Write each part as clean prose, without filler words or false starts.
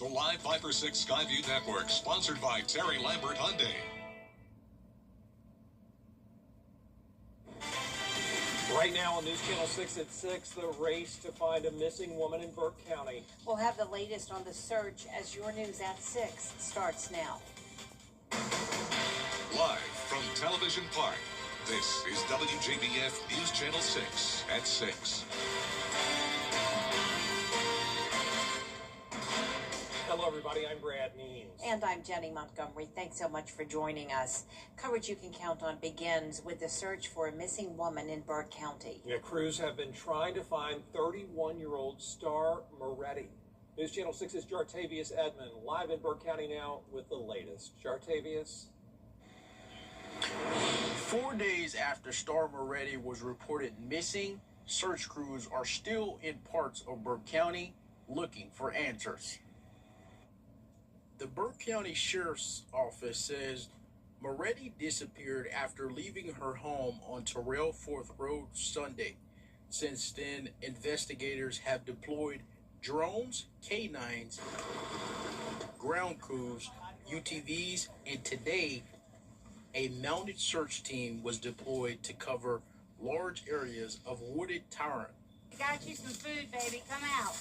The Live 5 for 6 Skyview Network, sponsored by Terry Lambert Hyundai. Right now on News Channel 6 at 6, the race to find a missing woman in Burke County. We'll have the latest on the search as your news at 6 starts now. Live from Television Park, this is WJBF News Channel 6 at 6. Hello, everybody. I'm Brad Means. And I'm Jenny Montgomery. Thanks so much for joining us. Coverage you can count on begins with the search for a missing woman in Burke County. Yeah, crews have been trying to find 31-year-old Star Moretti. News Channel 6's Jartavius Edmond live in Burke County now with the latest. Jartavius? 4 days after Star Moretti was reported missing, search crews are still in parts of Burke County looking for answers. The Burke County Sheriff's Office says Moretti disappeared after leaving her home on Terrell 4th Road Sunday. Since then, investigators have deployed drones, K9s, ground crews, UTVs, and today, a mounted search team was deployed to cover large areas of wooded terrain. Got you some food, baby. Come out.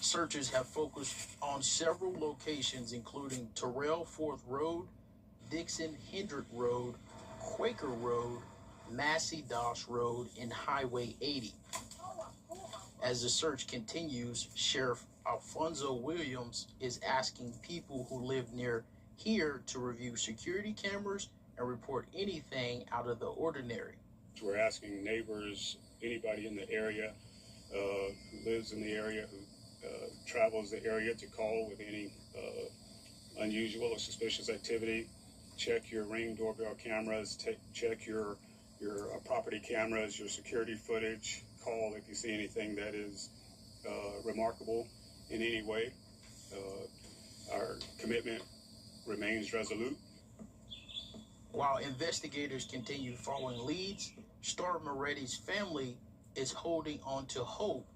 Searches have focused on several locations, including Terrell 4th Road, Dixon Hendrick Road, Quaker Road, Massey Doss Road, and Highway 80. As the search continues, Sheriff Alfonso Williams is asking people who live near here to review security cameras and report anything out of the ordinary. We're asking neighbors, anybody in the area who lives in the area, who travels the area, to call with any unusual or suspicious activity. Check your Ring doorbell cameras, check your property cameras, your security footage. Call if you see anything that is remarkable in any way. Our commitment remains resolute. While investigators continue following leads, Star Moretti's family is holding on to hope.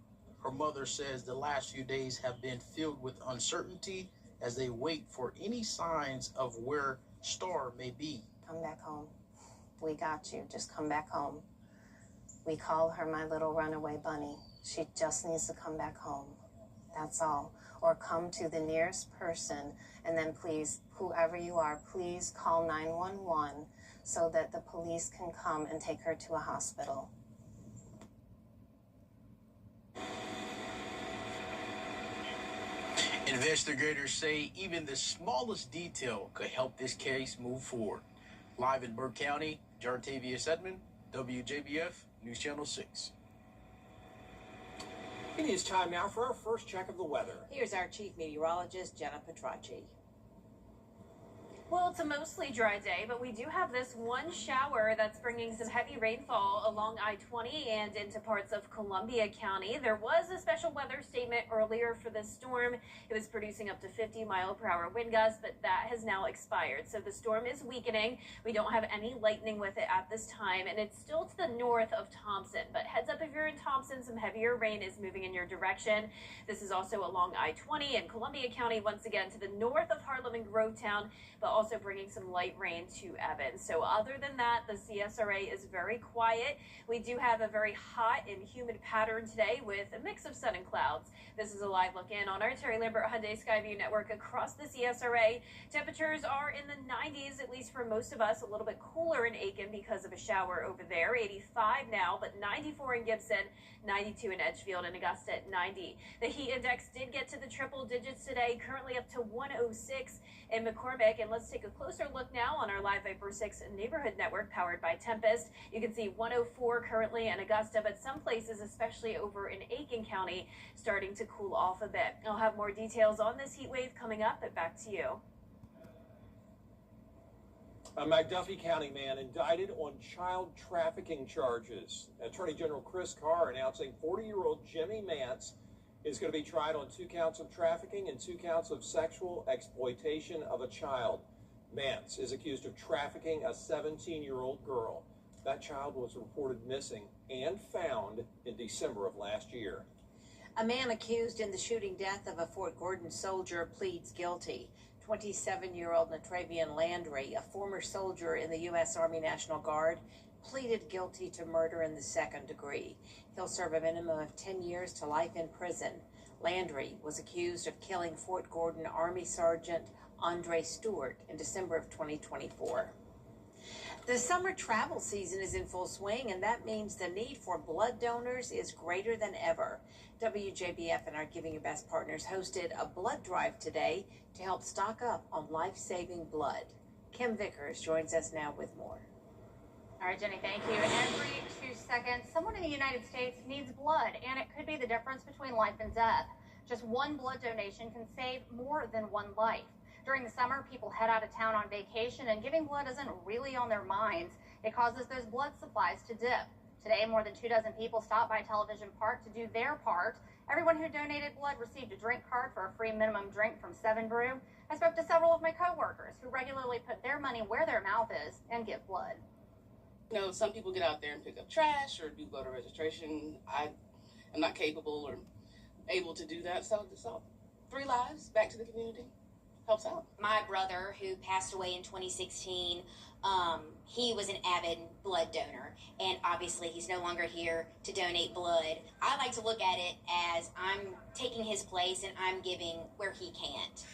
Her mother says the last few days have been filled with uncertainty as they wait for any signs of where Star may be. Come back home. We got you. Just come back home. We call her my little runaway bunny. She just needs to come back home. That's all. Or come to the nearest person, and then please, whoever you are, please call 911 so that the police can come and take her to a hospital. Investigators say even the smallest detail could help this case move forward. Live in Burke County, Jartavius Edmond, WJBF News Channel 6. It is time now for our first check of the weather. Here's our chief meteorologist, Jenna Petracci. Well, it's a mostly dry day, but we do have this one shower that's bringing some heavy rainfall along I-20 and into parts of Columbia County. There was a special weather statement earlier for this storm. It was producing up to 50-mile-per-hour wind gusts, but that has now expired. So the storm is weakening. We don't have any lightning with it at this time, and it's still to the north of Thompson. But heads up if you're in Thompson, some heavier rain is moving in your direction. This is also along I-20 and Columbia County, once again to the north of Harlem and Grovetown, but also bringing some light rain to Evans. So other than that, the CSRA is very quiet. We do have a very hot and humid pattern today with a mix of sun and clouds. This is a live look in on our Terry Lambert Hyundai Skyview network across the CSRA. Temperatures are in the 90s, at least for most of us. A little bit cooler in Aiken because of a shower over there. 85 now, but 94 in Gibson, 92 in Edgefield, and Augusta at 90. The heat index did get to the triple digits today, currently up to 106 in McCormick. And let's take a closer look now on our Live Viper 6 neighborhood network powered by Tempest. You can see 104 currently in Augusta, but some places, especially over in Aiken County, starting to cool off a bit. I'll have more details on this heat wave coming up, but back to you. A McDuffie County man indicted on child trafficking charges. Attorney General Chris Carr announcing 40-year-old Jimmy Mance is going to be tried on 2 counts of trafficking and 2 counts of sexual exploitation of a child. Mance is accused of trafficking a 17-year-old girl. That child was reported missing and found in December of last year. A man accused in the shooting death of a Fort Gordon soldier pleads guilty. 27-year-old Natravian Landry, a former soldier in the U.S. Army National Guard, pleaded guilty to murder in the second degree. He'll serve a minimum of 10 years to life in prison. Landry was accused of killing Fort Gordon Army Sergeant Andre Stewart in December of 2024. The summer travel season is in full swing, and that means the need for blood donors is greater than ever. WJBF and our Giving Your Best partners hosted a blood drive today to help stock up on life-saving blood. Kim Vickers joins us now with more. All right, Jenny, thank you. Every 2 seconds, someone in the United States needs blood, and it could be the difference between life and death. Just one blood donation can save more than one life. During the summer, people head out of town on vacation, and giving blood isn't really on their minds. It causes those blood supplies to dip. Today, more than 24 people stopped by Television Park to do their part. Everyone who donated blood received a drink card for a free minimum drink from 7 Brew. I spoke to several of my coworkers who regularly put their money where their mouth is and give blood. You know, some people get out there and pick up trash or do voter registration. I am not capable or able to do that, so it's all 3 lives back to the community. Helps out. My brother, who passed away in 2016, he was an avid blood donor, and obviously he's no longer here to donate blood. I like to look at it as I'm taking his place and I'm giving where he can't.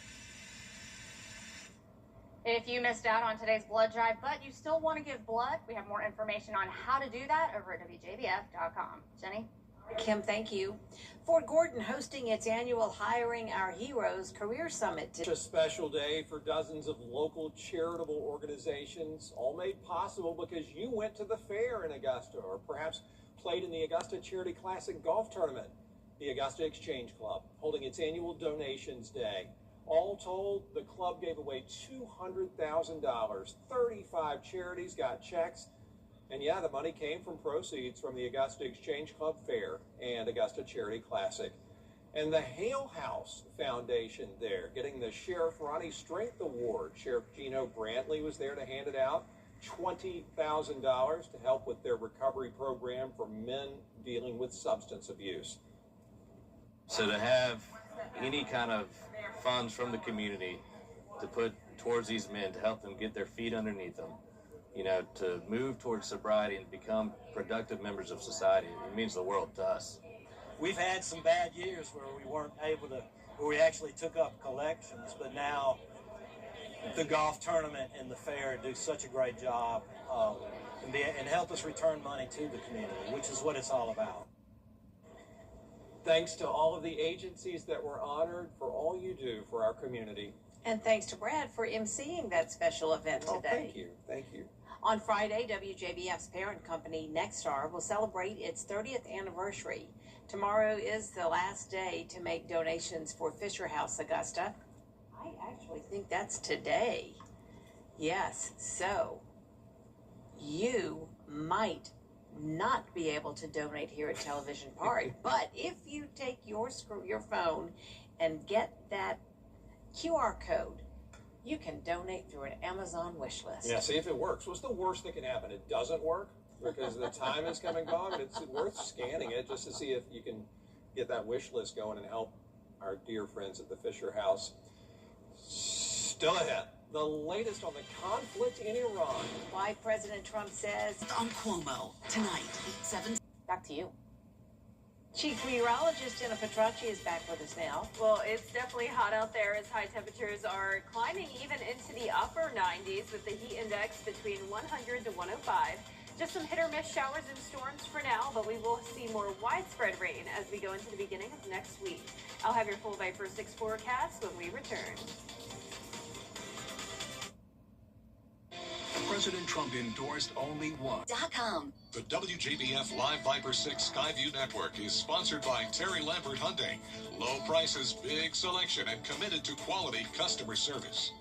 If you missed out on today's blood drive, but you still want to give blood, we have more information on how to do that over at WJBF.com. Jenny? Kim, thank you. Fort Gordon hosting its annual Hiring Our Heroes Career Summit today. A special day for dozens of local charitable organizations, all made possible because you went to the fair in Augusta or perhaps played in the Augusta Charity Classic Golf Tournament. The Augusta Exchange Club holding its annual Donations Day. All told, the club gave away $200,000. 35 charities got checks. And yeah, the money came from proceeds from the Augusta Exchange Club Fair and Augusta Charity Classic. And the Hale House Foundation there, getting the Sheriff Ronnie Strength Award. Sheriff Gino Brantley was there to hand it out. $20,000 to help with their recovery program for men dealing with substance abuse. So to have any kind of funds from the community to put towards these men to help them get their feet underneath them, you know, to move towards sobriety and become productive members of society, it means the world to us. We've had some bad years where we weren't able to, where we actually took up collections, but now the golf tournament and the fair do such a great job and help us return money to the community, which is what it's all about. Thanks to all of the agencies that were honored for all you do for our community. And thanks to Brad for emceeing that special event today. Thank you. Thank you. On Friday, WJBF's parent company, Nexstar, will celebrate its 30th anniversary. Tomorrow is the last day to make donations for Fisher House Augusta. I actually think that's today. Yes, so you might not be able to donate here at Television Park, but if you take your phone and get that QR code, you can donate through an Amazon wish list. Yeah, see if it works. What's the worst that can happen? It doesn't work because the time is coming gone, but it's worth scanning it just to see if you can get that wish list going and help our dear friends at the Fisher House. Still ahead, the latest on the conflict in Iran. Why President Trump says on Cuomo tonight, 7. Back to you. Chief meteorologist Jenna Petracci is back with us now. Well, it's definitely hot out there as high temperatures are climbing even into the upper 90s with the heat index between 100 to 105. Just some hit or miss showers and storms for now, but we will see more widespread rain as we go into the beginning of next week. I'll have your full Viper 6 forecast when we return. President Trump endorsed only one. .com. The WJBF Live Viper 6 Skyview Network is sponsored by Terry Lambert Hyundai. Low prices, big selection, and committed to quality customer service.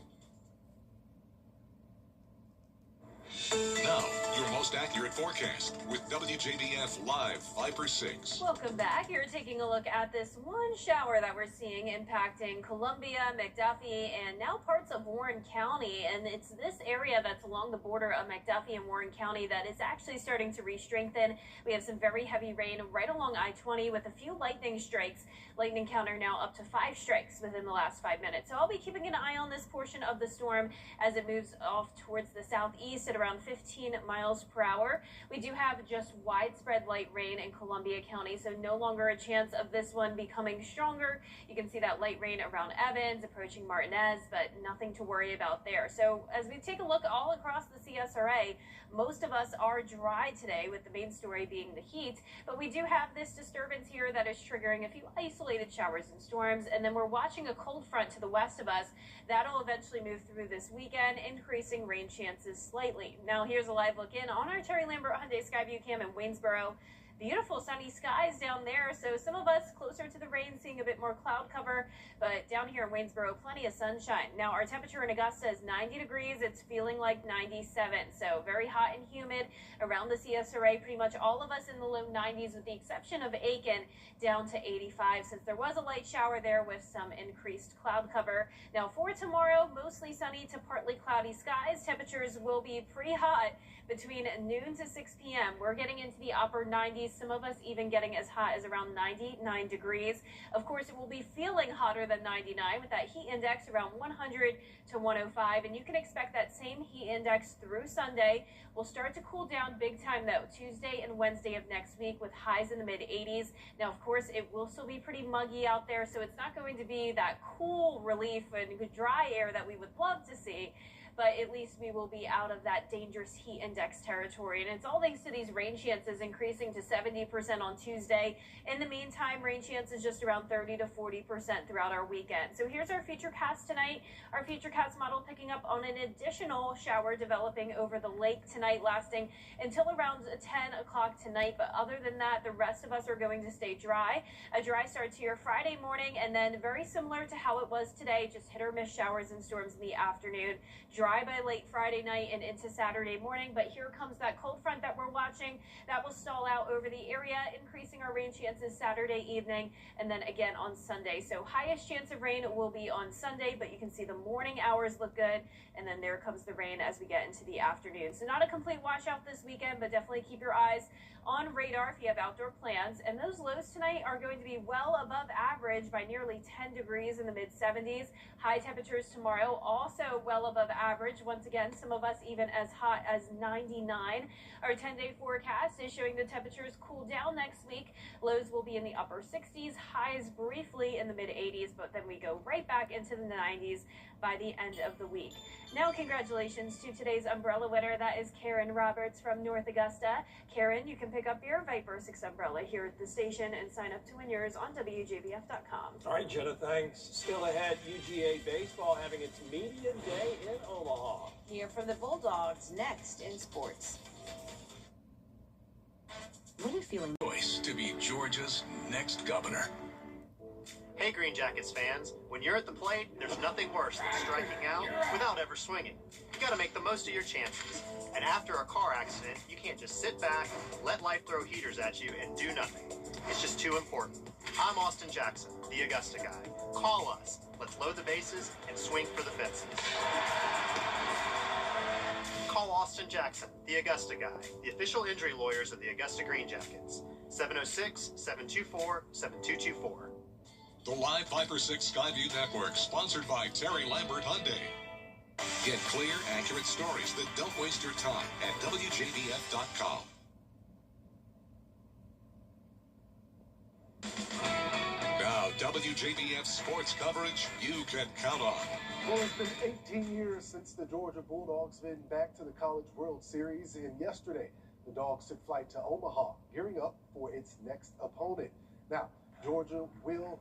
Now, your most most accurate forecast with WJBF Live Viper 6. Welcome back. You're taking a look at this one shower that we're seeing impacting Columbia, McDuffie, and now parts of Warren County. And it's this area that's along the border of McDuffie and Warren County that is actually starting to re-strengthen. We have some very heavy rain right along I-20 with a few lightning strikes. Lightning counter now up to 5 strikes within the last 5 minutes. So I'll be keeping an eye on this portion of the storm as it moves off towards the southeast at around 15 miles per hour. We do have just widespread light rain in Columbia County, so no longer a chance of this one becoming stronger. You can see that light rain around Evans, approaching Martinez, but nothing to worry about there. So as we take a look all across the CSRA, most of us are dry today, with the main story being the heat, but we do have this disturbance here that is triggering a few isolated showers and storms, and then we're watching a cold front to the west of us. That'll eventually move through this weekend, increasing rain chances slightly. Now here's a live look in on our Terry Lambert Hyundai Skyview cam in Waynesboro. Beautiful sunny skies down there, so some of us closer to the rain seeing a bit more cloud cover, but down here in Waynesboro, plenty of sunshine. Now our temperature in Augusta is 90 degrees. It's feeling like 97, so very hot and humid around the CSRA. Pretty much all of us in the low 90s with the exception of Aiken, down to 85 since there was a light shower there with some increased cloud cover. Now for tomorrow, mostly sunny to partly cloudy skies. Temperatures will be pretty hot between noon to 6 p.m. We're getting into the upper 90s, some of us even getting as hot as around 99 degrees. Of course, it will be feeling hotter than 99 with that heat index around 100 to 105, and you can expect that same heat index through Sunday. We'll start to cool down big time though, Tuesday and Wednesday of next week with highs in the mid 80s. Now, of course, it will still be pretty muggy out there, so it's not going to be that cool relief and good dry air that we would love to see, but at least we will be out of that dangerous heat index territory. And it's all thanks to these rain chances increasing to 70% on Tuesday. In the meantime, rain chances just around 30 to 40% throughout our weekend. So here's our futurecast tonight. Our futurecast model picking up on an additional shower developing over the lake tonight, lasting until around 10 o'clock tonight. But other than that, the rest of us are going to stay dry. A dry start to your Friday morning, and then very similar to how it was today, just hit or miss showers and storms in the afternoon. Dry by late Friday night and into Saturday morning, but here comes that cold front that we're watching. That will stall out over the area, increasing our rain chances Saturday evening and then again on Sunday. So highest chance of rain will be on Sunday, but you can see the morning hours look good, and then there comes the rain as we get into the afternoon. So not a complete washout this weekend, but definitely keep your eyes on radar if you have outdoor plans. And those lows tonight are going to be well above average by nearly 10 degrees in the mid 70s. High temperatures tomorrow also well above average. Once again, some of us even as hot as 99. Our 10-day forecast is showing the temperatures cool down next week. Lows will be in the upper 60s, highs briefly in the mid 80s, but then we go right back into the 90s by the end of the week. Now, congratulations to today's umbrella winner. That is Karen Roberts from North Augusta. Karen, you can pick up your Viper 6 umbrella here at the station and sign up to win yours on WJBF.com. All right, Jenna, thanks. Still ahead, UGA baseball having its media day in Omaha. Hear from the Bulldogs next in sports. What are you feeling? Choice to be Georgia's next governor. Hey Green Jackets fans, when you're at the plate, there's nothing worse than striking out without ever swinging. You gotta make the most of your chances. And after a car accident, you can't just sit back, let life throw heaters at you, and do nothing. It's just too important. I'm Austin Jackson, the Augusta guy. Call us. Let's load the bases and swing for the fences. Call Austin Jackson, the Augusta guy, the official injury lawyers of the Augusta Green Jackets. 706-724-7224. The Live Viper 6 Skyview Network, sponsored by Terry Lambert Hyundai. Get clear, accurate stories that don't waste your time at WJBF.com. Now, WJBF sports coverage you can count on. Well, it's been 18 years since the Georgia Bulldogs been back to the College World Series, and yesterday the Dogs took flight to Omaha, gearing up for its next opponent. Now, Georgia will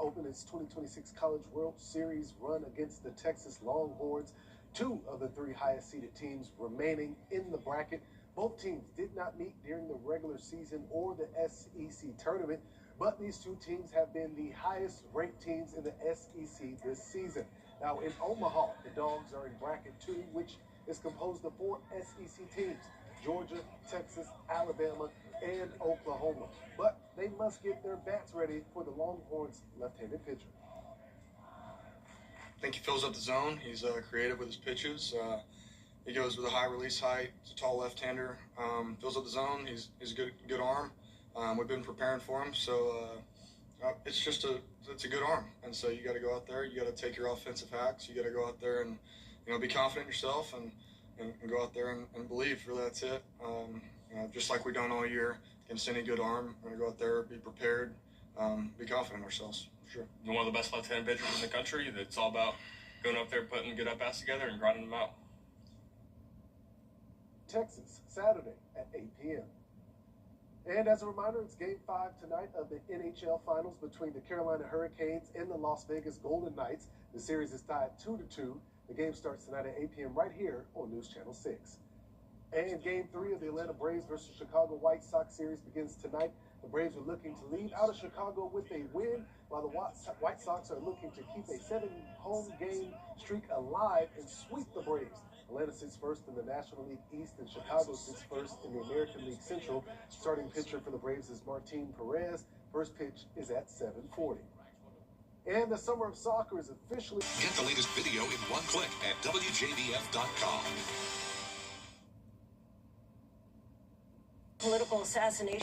open its 2026 College World Series run against the Texas Longhorns, two of the three highest-seeded teams remaining in the bracket. Both teams did not meet during the regular season or the SEC tournament, but these two teams have been the highest-ranked teams in the SEC this season. Now, in Omaha, the Dogs are in bracket 2, which is composed of 4 SEC teams. Georgia, Texas, Alabama, and Oklahoma. But they must get their bats ready for the Longhorns' left-handed pitcher. I think he fills up the zone. He's creative with his pitches. He goes with a high release height. He's a tall left-hander. Fills up the zone. He's a good arm. We've been preparing for him, so it's a good arm. And so you got to go out there. You got to take your offensive hacks. You got to go out there and be confident in yourself and go out there and believe. Really, that's it. Just like we've done all year against any good arm. We're gonna go out there, be prepared, be confident in ourselves. Sure. You're one of the best left-handed pitchers in the country. It's all about going up there, putting good at-bats together, and grinding them out. Texas, Saturday at 8 p.m. And as a reminder, it's Game 5 tonight of the NHL Finals between the Carolina Hurricanes and the Las Vegas Golden Knights. The series is tied 2-2. The game starts tonight at 8 p.m. right here on News Channel 6. And Game 3 of the Atlanta Braves versus Chicago White Sox series begins tonight. The Braves are looking to lead out of Chicago with a win, while the White Sox are looking to keep a 7-home game streak alive and sweep the Braves. Atlanta sits first in the National League East, and Chicago sits first in the American League Central. Starting pitcher for the Braves is Martin Perez. First pitch is at 7:40. And the summer of soccer is officially... Get the latest video in one click at WJBF.com. Political assassination.